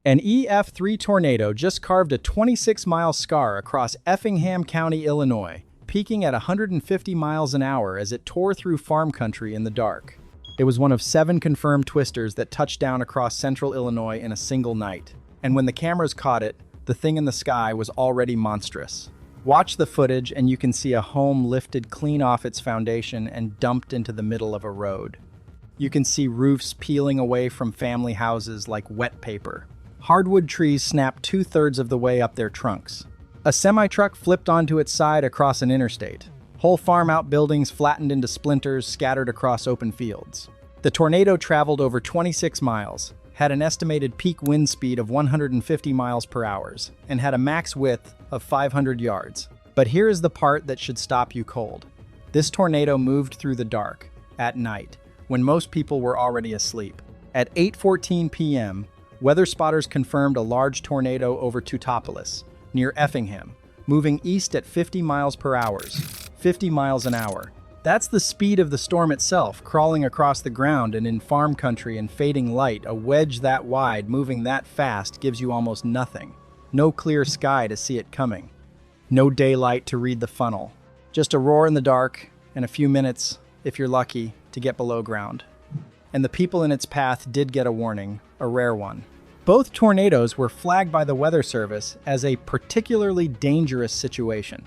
An EF3 tornado just carved a 26-mile scar across Effingham County, Illinois, peaking at 150 miles an hour as it tore through farm country in the dark. It was one of 7 confirmed twisters that touched down across central Illinois in a single night. And when the cameras caught it, the thing in the sky was already monstrous. Watch the footage and you can see a home lifted clean off its foundation and dumped into the middle of a road. You can see roofs peeling away from family houses like wet paper. Hardwood trees snapped 2/3 of the way up their trunks. A semi-truck flipped onto its side across an interstate. Whole farm outbuildings flattened into splinters scattered across open fields. The tornado traveled over 26 miles, had an estimated peak wind speed of 150 miles per hour, and had a max width of 500 yards. But here is the part that should stop you cold. This tornado moved through the dark, at night, when most people were already asleep. At 8:14 p.m., weather spotters confirmed a large tornado over Teutopolis, near Effingham, moving east at 50 miles per hour. 50 miles an hour. That's the speed of the storm itself, crawling across the ground and in farm country and fading light. A wedge that wide, moving that fast, gives you almost nothing. No clear sky to see it coming. No daylight to read the funnel. Just a roar in the dark, and a few minutes, if you're lucky, to get below ground. And the people in its path did get a warning, a rare one. Both tornadoes were flagged by the Weather Service as a particularly dangerous situation,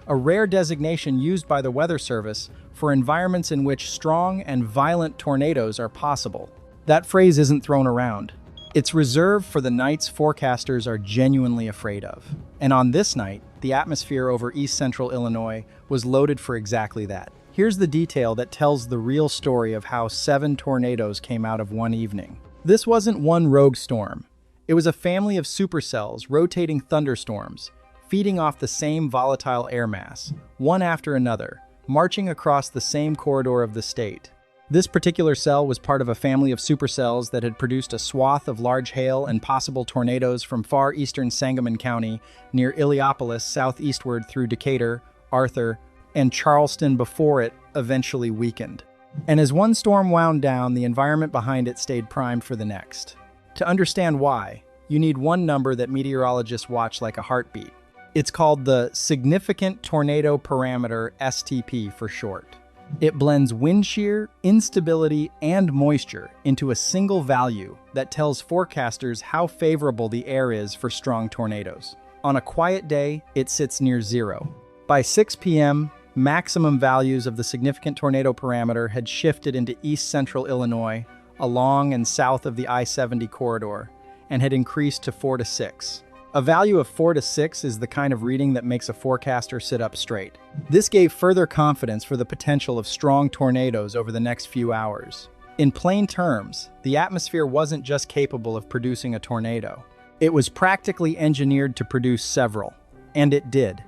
a rare designation used by the Weather Service for environments in which strong and violent tornadoes are possible. That phrase isn't thrown around. It's reserved for the nights forecasters are genuinely afraid of. And on this night, the atmosphere over east central Illinois was loaded for exactly that. Here's the detail that tells the real story of how 7 tornadoes came out of one evening. This wasn't one rogue storm. It was a family of supercells rotating thunderstorms, feeding off the same volatile air mass, one after another, marching across the same corridor of the state. This particular cell was part of a family of supercells that had produced a swath of large hail and possible tornadoes from far eastern Sangamon County near Illiopolis southeastward through Decatur, Arthur, and Charleston before it eventually weakened. And as one storm wound down, the environment behind it stayed primed for the next. To understand why, you need one number that meteorologists watch like a heartbeat. It's called the Significant Tornado Parameter, STP for short. It blends wind shear, instability, and moisture into a single value that tells forecasters how favorable the air is for strong tornadoes. On a quiet day, it sits near 0. By 6 p.m., maximum values of the Significant Tornado Parameter had shifted into east central Illinois, along and south of the I-70 corridor, and had increased to 4 to 6. A value of 4 to 6 is the kind of reading that makes a forecaster sit up straight. This gave further confidence for the potential of strong tornadoes over the next few hours. In plain terms, the atmosphere wasn't just capable of producing a tornado. It was practically engineered to produce several, and it did.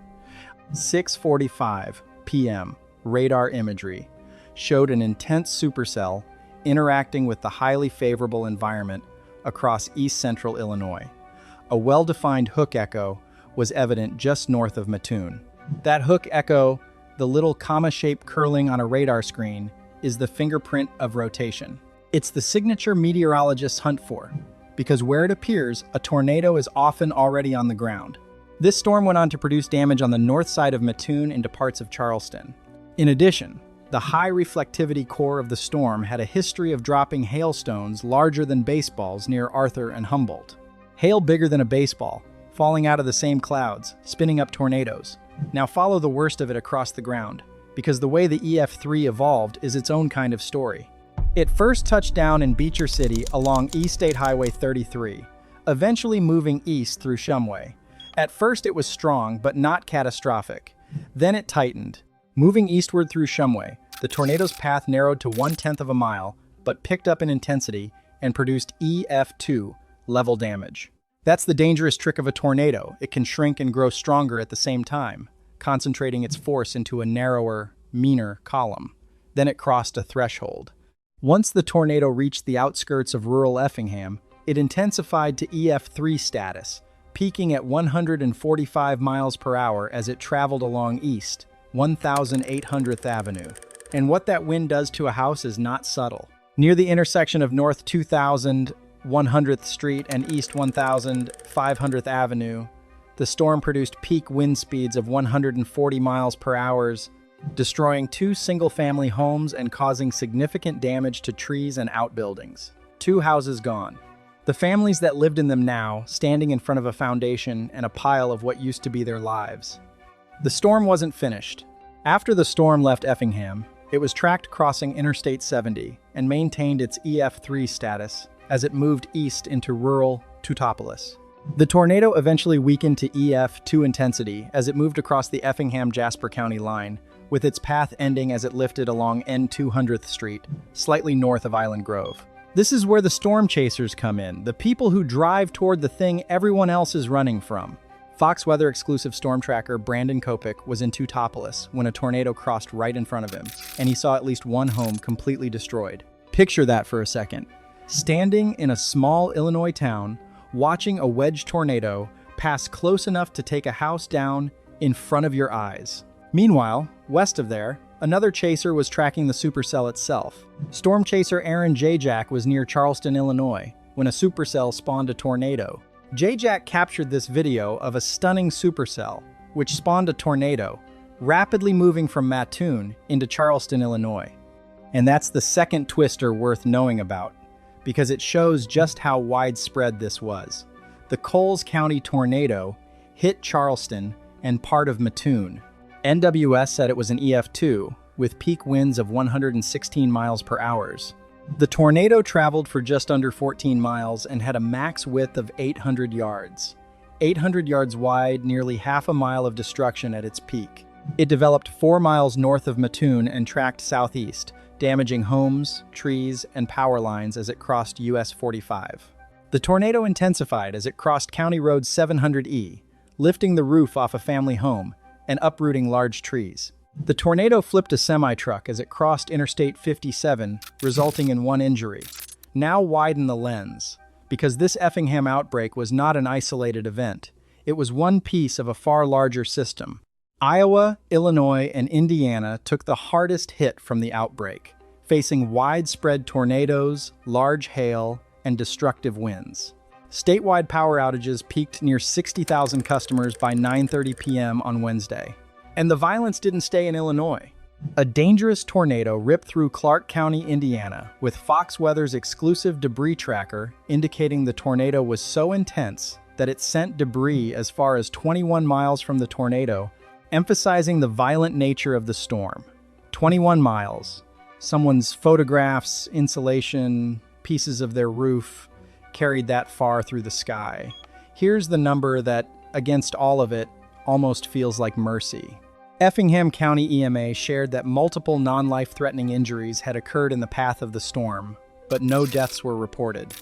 6:45 p.m. radar imagery showed an intense supercell interacting with the highly favorable environment across east central Illinois. A well-defined hook echo was evident just north of Mattoon. That hook echo, the little comma shape curling on a radar screen, is the fingerprint of rotation. It's the signature meteorologists hunt for, because where it appears, a tornado is often already on the ground. This storm went on to produce damage on the north side of Mattoon into parts of Charleston. In addition, the high reflectivity core of the storm had a history of dropping hailstones larger than baseballs near Arthur and Humboldt. Hail bigger than a baseball, falling out of the same clouds, spinning up tornadoes. Now follow the worst of it across the ground, because the way the EF3 evolved is its own kind of story. It first touched down in Beecher City along East State Highway 33, eventually moving east through Shumway. At first it was strong, but not catastrophic. Then it tightened. Moving eastward through Shumway, the tornado's path narrowed to 1/10 of a mile, but picked up in intensity and produced EF2, level damage. That's the dangerous trick of a tornado. It can shrink and grow stronger at the same time, concentrating its force into a narrower, meaner column. Then it crossed a threshold. Once the tornado reached the outskirts of rural Effingham, it intensified to EF3 status, peaking at 145 miles per hour as it traveled along East 1800th Avenue. And what that wind does to a house is not subtle. Near the intersection of North 2000, 100th Street and East 1500th Avenue. The storm produced peak wind speeds of 140 miles per hour, destroying 2 single-family homes and causing significant damage to trees and outbuildings. 2 houses gone. The families that lived in them now, standing in front of a foundation and a pile of what used to be their lives. The storm wasn't finished. After the storm left Effingham, it was tracked crossing Interstate 70 and maintained its EF3 status as it moved east into rural Teutopolis. The tornado eventually weakened to EF2 intensity as it moved across the Effingham-Jasper County line, with its path ending as it lifted along N200th Street, slightly north of Island Grove. This is where the storm chasers come in, the people who drive toward the thing everyone else is running from. Fox Weather exclusive storm tracker Brandon Kopic was in Teutopolis when a tornado crossed right in front of him, and he saw at least 1 home completely destroyed. Picture that for a second. Standing in a small Illinois town, watching a wedge tornado pass close enough to take a house down in front of your eyes. Meanwhile, west of there, another chaser was tracking the supercell itself. Storm chaser Aaron J-Jack was near Charleston, Illinois, when a supercell spawned a tornado. J-Jack captured this video of a stunning supercell, which spawned a tornado, rapidly moving from Mattoon into Charleston, Illinois. And that's the second twister worth knowing about, because it shows just how widespread this was. The Coles County tornado hit Charleston and part of Mattoon. NWS said it was an EF2, with peak winds of 116 miles per hour. The tornado traveled for just under 14 miles and had a max width of 800 yards. 800 yards wide, nearly half a mile of destruction at its peak. It developed 4 miles north of Mattoon and tracked southeast, damaging homes, trees, and power lines as it crossed US 45. The tornado intensified as it crossed County Road 700E, lifting the roof off a family home and uprooting large trees. The tornado flipped a semi-truck as it crossed Interstate 57, resulting in 1 injury. Now widen the lens, because this Effingham outbreak was not an isolated event. It was one piece of a far larger system. Iowa, Illinois, and Indiana took the hardest hit from the outbreak, facing widespread tornadoes, large hail, and destructive winds. Statewide power outages peaked near 60,000 customers by 9:30 p.m. on Wednesday. And the violence didn't stay in Illinois. A dangerous tornado ripped through Clark County, Indiana, with Fox Weather's exclusive debris tracker indicating the tornado was so intense that it sent debris as far as 21 miles from the tornado, emphasizing the violent nature of the storm. 21 miles. Someone's photographs, insulation, pieces of their roof carried that far through the sky. Here's the number that, against all of it, almost feels like mercy. Effingham County EMA shared that multiple non-life-threatening injuries had occurred in the path of the storm, but no deaths were reported.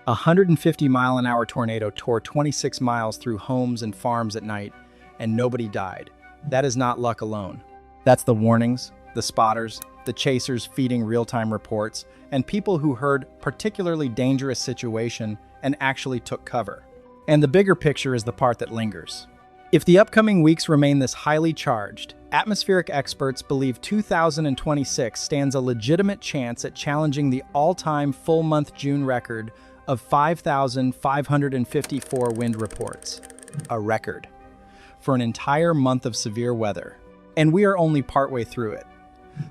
A 150-mile-an-hour tornado tore 26 miles through homes and farms at night, and nobody died. That is not luck alone. That's the warnings, the spotters, the chasers feeding real-time reports, and people who heard particularly dangerous situation and actually took cover. And the bigger picture is the part that lingers. If the upcoming weeks remain this highly charged, atmospheric experts believe 2026 stands a legitimate chance at challenging the all-time full-month June record of 5,554 wind reports. A record. For an entire month of severe weather. And we are only partway through it.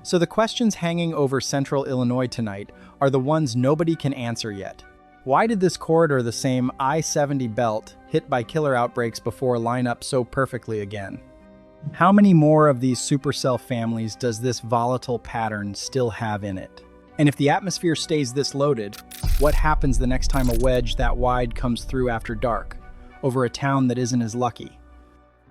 So the questions hanging over central Illinois tonight are the ones nobody can answer yet. Why did this corridor, the same I-70 belt, hit by killer outbreaks before line up so perfectly again? How many more of these supercell families does this volatile pattern still have in it? And if the atmosphere stays this loaded, what happens the next time a wedge that wide comes through after dark, over a town that isn't as lucky?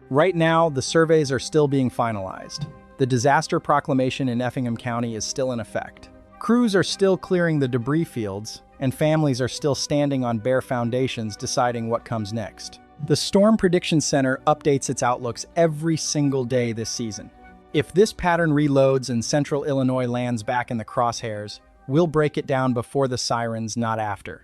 Right now, the surveys are still being finalized. The disaster proclamation in Effingham County is still in effect. Crews are still clearing the debris fields, and families are still standing on bare foundations deciding what comes next. The Storm Prediction Center updates its outlooks every single day this season. If this pattern reloads and central Illinois lands back in the crosshairs, we'll break it down before the sirens, not after.